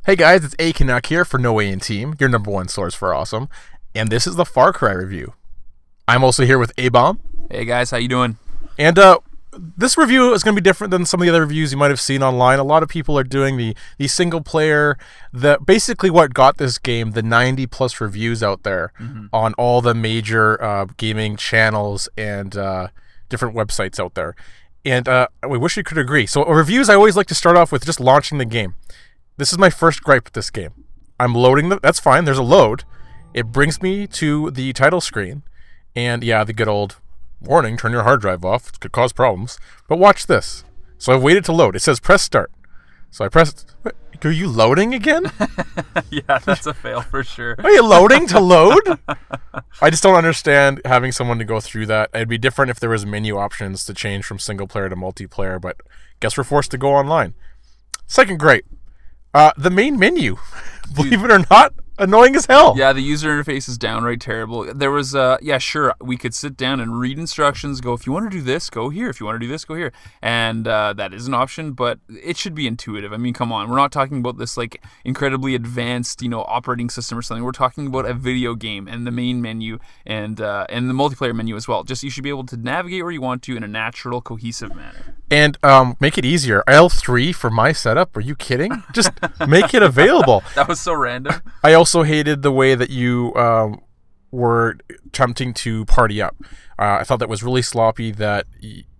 Hey guys, it's A Canuck here for noEHinTEAM, your #1 source for awesome, and this is the Far Cry review. I'm also here with A-Bomb. Hey guys, how you doing? And this review is going to be different than some of the other reviews you might have seen online. A lot of people are doing the single player, basically what got this game, the 90+ reviews out there on all the major gaming channels and different websites out there. And we wish you could agree. So reviews, I always like to start off with just launching the game. This is my first gripe with this game. I'm loading that's fine, there's a load. It brings me to the title screen. And yeah, the good old warning, turn your hard drive off, it could cause problems. But watch this. So I've waited to load. It says press start. So I pressed, are you loading again? Yeah, that's a fail for sure. Are you loading to load? I just don't understand having someone to go through that. It'd be different if there was menu options to change from single player to multiplayer, but guess we're forced to go online. Second gripe. The main menu, believe it or not, annoying as hell. Yeah, the user interface is downright terrible. There was, yeah, sure, we could sit down and read instructions, go, if you want to do this, go here. If you want to do this, go here. And that is an option, but it should be intuitive. I mean, come on. We're not talking about this, like, incredibly advanced, operating system or something. We're talking about a video game and the main menu and the multiplayer menu as well. Just, you should be able to navigate where you want to in a natural, cohesive manner. And make it easier. L3 for my setup? Are you kidding? Just make it available. That was so random. I also hated the way that you were attempting to party up. I thought that was really sloppy that,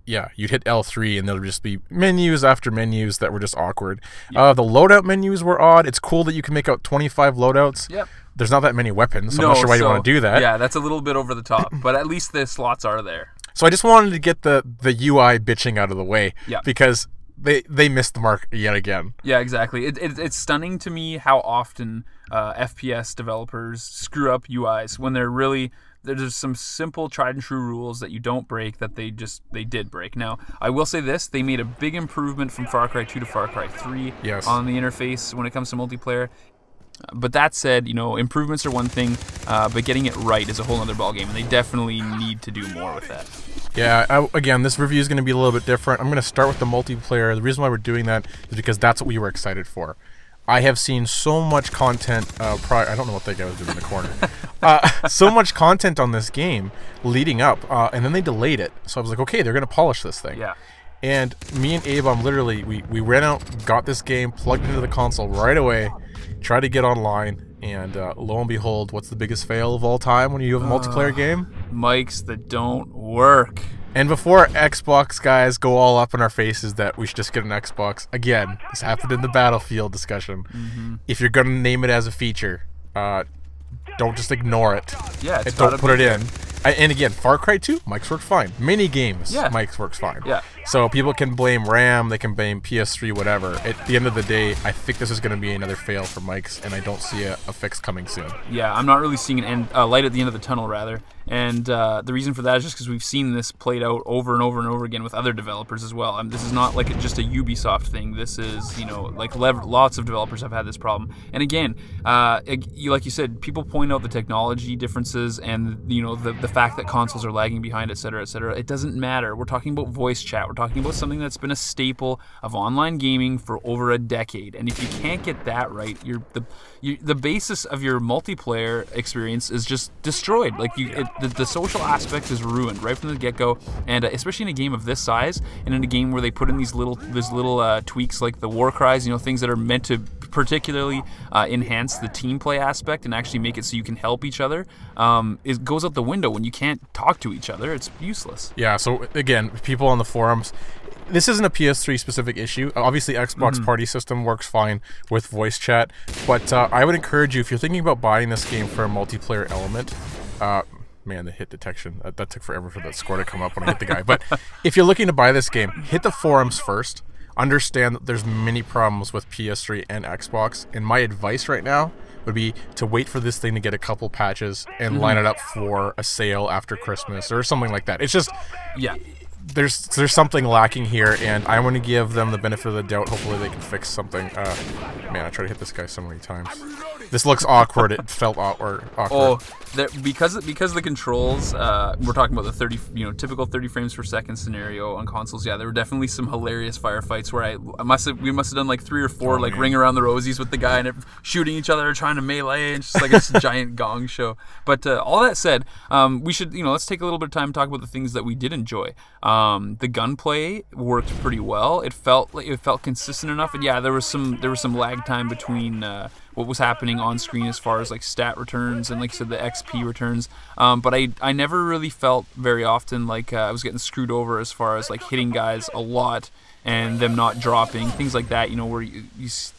yeah, you'd hit L3 and there'll just be menus after menus that were just awkward. Yep. The loadout menus were odd. It's cool that you can make out 25 loadouts. Yep. There's not that many weapons, so I'm not sure why you want to do that. Yeah, that's a little bit over the top, but at least the slots are there. So I just wanted to get the UI bitching out of the way, because they missed the mark yet again. Yeah, exactly. It's stunning to me how often FPS developers screw up UIs when there's some simple tried and true rules that you don't break that they did break. Now, I will say this, they made a big improvement from Far Cry 2 to Far Cry 3 on the interface when it comes to multiplayer. But that said, improvements are one thing, but getting it right is a whole other ballgame, and they definitely need to do more with that. Yeah, again, this review is going to be a little bit different. I'm going to start with the multiplayer. The reason why we're doing that is because that's what we were excited for. I have seen so much content I don't know what that guy was doing in the corner. So much content on this game leading up, and then they delayed it. So I was like, okay, they're going to polish this thing. Yeah. And me and Abe, literally, we ran out, got this game, plugged into the console right away, tried to get online, and lo and behold, what's the biggest fail of all time when you have a multiplayer game? Mics that don't work. And before Xbox guys go all up in our faces that we should just get an Xbox, again, this happened in the Battlefield discussion. If you're going to name it as a feature, don't just ignore it. Yeah, don't put it in. And again, Far Cry 2, mics work fine. Mini games, mics works fine. Yeah. So people can blame RAM, they can blame PS3, whatever. At the end of the day, I think this is going to be another fail for mics, and I don't see a fix coming soon. Yeah, I'm not really seeing light at the end of the tunnel, rather. And the reason for that is just because we've seen this played out over and over and over again with other developers as well. This is not like just a Ubisoft thing. This is, like lots of developers have had this problem. And again, like you said, people point out the technology differences and the fact that consoles are lagging behind, etc., etc. It doesn't matter. We're talking about voice chat. We're talking about something that's been a staple of online gaming for over a decade. And if you can't get that right, the basis of your multiplayer experience is just destroyed. Like the social aspect is ruined right from the get-go, and especially in a game of this size, and in a game where they put in these little tweaks like the war cries, things that are meant to particularly enhance the team play aspect and actually make it so you can help each other. It goes out the window when you can't talk to each other. It's useless. Yeah. So again, people on the forums. This isn't a PS3 specific issue. Obviously, Xbox Party System works fine with voice chat, but I would encourage you, if you're thinking about buying this game for a multiplayer element, man, the hit detection, that took forever for that score to come up when I hit the guy. But if you're looking to buy this game, hit the forums first. Understand that there's many problems with PS3 and Xbox, and my advice right now would be to wait for this thing to get a couple patches and line it up for a sale after Christmas or something like that. It's just... Yeah. there's something lacking here, and I want to give them the benefit of the doubt. Hopefully they can fix something. Man, I tried to hit this guy so many times. This looks awkward. It felt awkward. Oh, because the controls. We're talking about the 30, typical 30 frames per second scenario on consoles. Yeah, there were definitely some hilarious firefights where we must have done like 3 or 4 ring around the rosies with the guy and shooting each other, trying to melee, and just like a giant gong show. But all that said, we should let's take a little bit of time to talk about the things that we did enjoy. The gunplay worked pretty well. It felt consistent enough, and yeah, there was some lag time between what was happening on screen as far as like stat returns and like I said the XP returns. But I never really felt very often like I was getting screwed over as far as like hitting guys a lot and them not dropping, things like that. Where you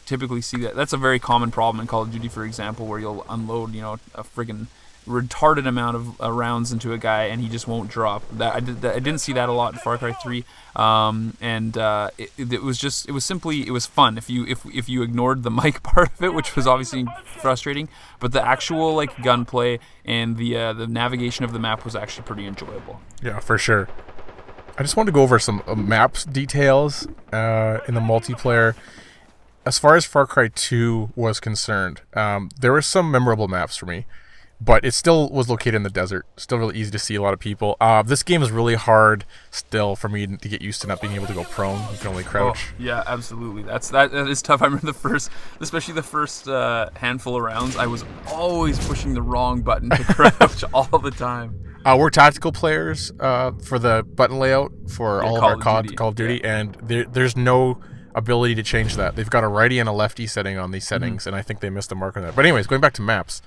typically see that. That's a very common problem in Call of Duty, for example, where you'll unload a friggin' retarded amount of rounds into a guy and he just won't drop. I didn't see that a lot in Far Cry 3, it was fun if you ignored the mic part of it, which was obviously frustrating. But the actual like gunplay and the navigation of the map was actually pretty enjoyable. Yeah, for sure. I just wanted to go over some maps details in the multiplayer. As far as Far Cry 2 was concerned, there were some memorable maps for me. But it still was located in the desert. Still really easy to see a lot of people. This game is really hard still for me to get used to not being able to go prone. You can only crouch. Oh, yeah, absolutely. That is tough. I remember especially the first handful of rounds, I was always pushing the wrong button to crouch all the time. We're tactical players for the button layout for all of our Call of Duty, and there's no ability to change that. They've got a righty and a lefty setting on these settings, and I think they missed the mark on that. But anyways, going back to maps.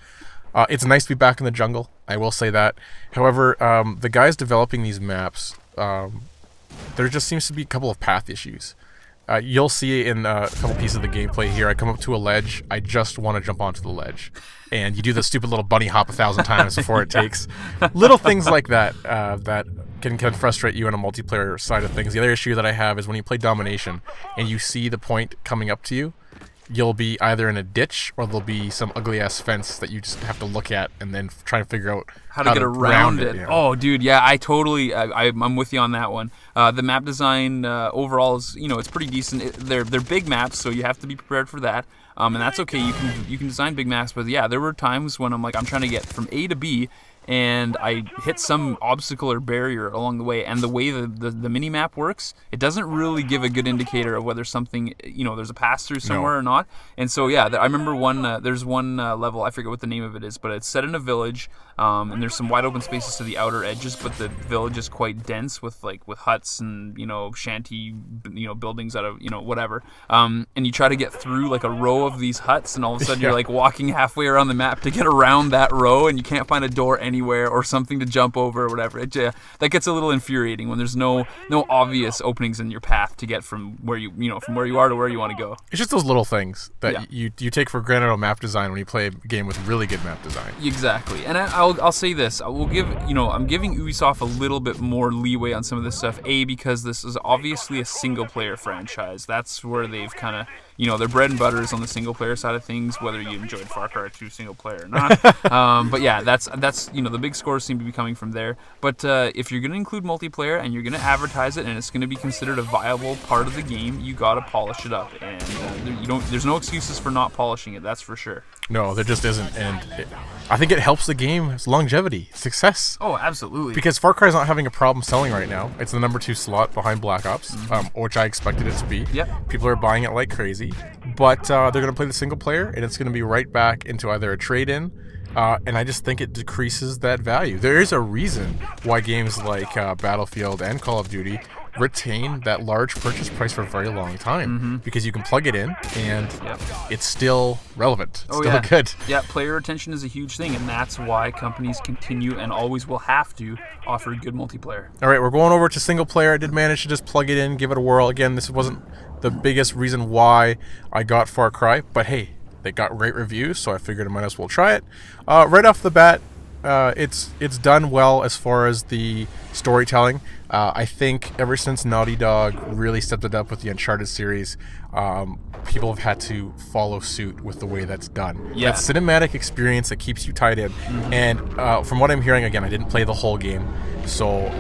It's nice to be back in the jungle, I will say that. However, the guys developing these maps, there just seems to be a couple of path issues. You'll see in a couple pieces of the gameplay here, I come up to a ledge, I just want to jump onto the ledge. And you do the stupid little bunny hop 1,000 times before it takes. Little things like that that can frustrate you on a multiplayer side of things. The other issue that I have is when you play Domination and you see the point coming up to you, you'll be either in a ditch or there'll be some ugly ass fence that you just have to look at and then try and figure out how to get around it. Oh, dude, yeah, I'm with you on that one. The map design overall is, it's pretty decent. They're big maps, so you have to be prepared for that. And that's okay. You can design big maps, but yeah, there were times when I'm trying to get from A to B, and I hit some obstacle or barrier along the way, and the way the mini-map works, it doesn't really give a good indicator of whether something, there's a pass-through somewhere or not. And so, yeah, I remember there's one level, I forget what the name of it is, but it's set in a village, and there's some wide open spaces to the outer edges, but the village is quite dense with huts and, shanty, buildings out of, whatever. And you try to get through, like, a row of these huts, and all of a sudden you're, walking halfway around the map to get around that row, and you can't find a door anywhere or something to jump over or whatever. That gets a little infuriating when there's no obvious openings in your path to get from where you are to where you want to go. It's just those little things that you take for granted on map design when you play a game with really good map design. Exactly. And I'll say this, I'm giving Ubisoft a little bit more leeway on some of this stuff. Because this is obviously a single player franchise. That's where they've kind of their bread and butter is on the single player side of things, whether you enjoyed Far Cry 2 single player or not. But yeah, that's the big scores seem to be coming from there. But if you're going to include multiplayer and you're going to advertise it and it's going to be considered a viable part of the game, you got to polish it up. And there's no excuses for not polishing it. That's for sure. No, there just isn't. And I think it helps the game's longevity, success. Oh, absolutely. Because Far Cry's not having a problem selling right now. It's the number 2 slot behind Black Ops, which I expected it to be. Yep. People are buying it like crazy. But they're going to play the single player, and it's going to be right back into either a trade-in, and I just think it decreases that value. There is a reason why games like Battlefield and Call of Duty retain that large purchase price for a very long time, because you can plug it in and it's still relevant. It's still good. Yeah, player retention is a huge thing, and that's why companies continue and always will have to offer good multiplayer. All right, we're going over to single player. I did manage to just plug it in, give it a whirl. Again, this wasn't the biggest reason why I got Far Cry, but hey, they got great reviews, so I figured I might as well try it. Right off the bat, it's done well as far as the storytelling. I think ever since Naughty Dog really stepped it up with the Uncharted series, people have had to follow suit with the way that's done. Yeah. That cinematic experience that keeps you tied in. And from what I'm hearing, again, I didn't play the whole game, So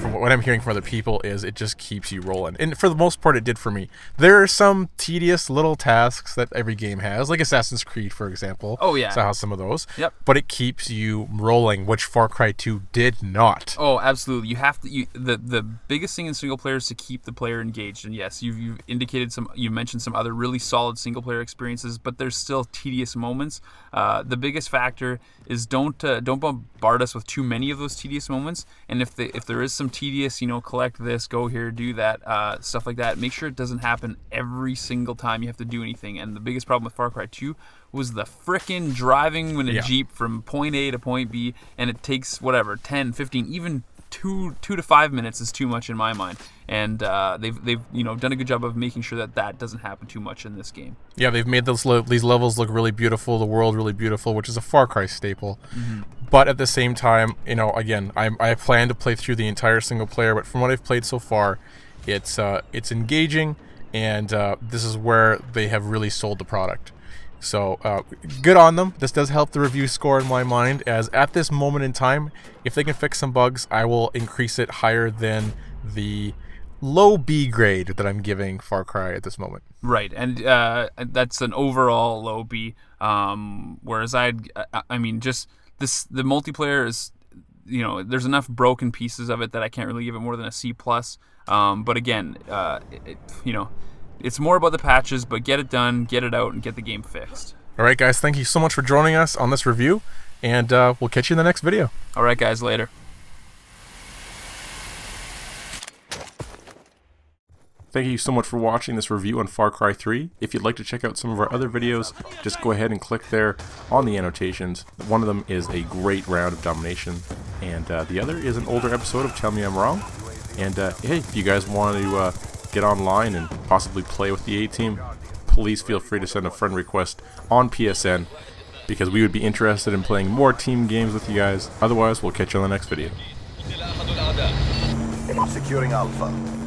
from what I'm hearing from other people is it just keeps you rolling. And for the most part, it did for me. There are some tedious little tasks that every game has, like Assassin's Creed, for example. Oh, yeah. So it has some of those. Yep. But it keeps you rolling, which Far Cry 2 did not. Oh, absolutely. You have to. The biggest thing in single player is to keep the player engaged. And yes, you've indicated you mentioned some other really solid single player experiences, but there's still tedious moments. The biggest factor is don't bombard us with too many of those tedious moments. And if there is some tedious, collect this, go here, do that, stuff like that, make sure it doesn't happen every single time you have to do anything. And the biggest problem with Far Cry 2 was the frickin' driving in a Jeep from point A to point B, and it takes, 10, 15, even 2 to 5 minutes is too much in my mind. And they've done a good job of making sure that doesn't happen too much in this game. Yeah, they've made these levels look really beautiful, the world really beautiful, which is a Far Cry staple. But at the same time, again, I plan to play through the entire single player, but from what I've played so far, it's engaging, and this is where they have really sold the product. So good on them. This does help the review score in my mind, as at this moment in time, if they can fix some bugs, I will increase it higher than the low B grade that I'm giving Far Cry at this moment. Right, and that's an overall low B. Whereas the multiplayer is, there's enough broken pieces of it that I can't really give it more than a C+. But again, it's more about the patches, but get it done, get it out, and get the game fixed. All right, guys, thank you so much for joining us on this review, and we'll catch you in the next video. All right, guys, later. Thank you so much for watching this review on Far Cry 3. If you'd like to check out some of our other videos, just go ahead and click there on the annotations. One of them is a great round of domination, and the other is an older episode of Tell Me I'm Wrong. And hey, if you guys want to get online and possibly play with the A-Team, please feel free to send a friend request on PSN, because we would be interested in playing more team games with you guys. Otherwise, we'll catch you on the next video. Securing Alpha.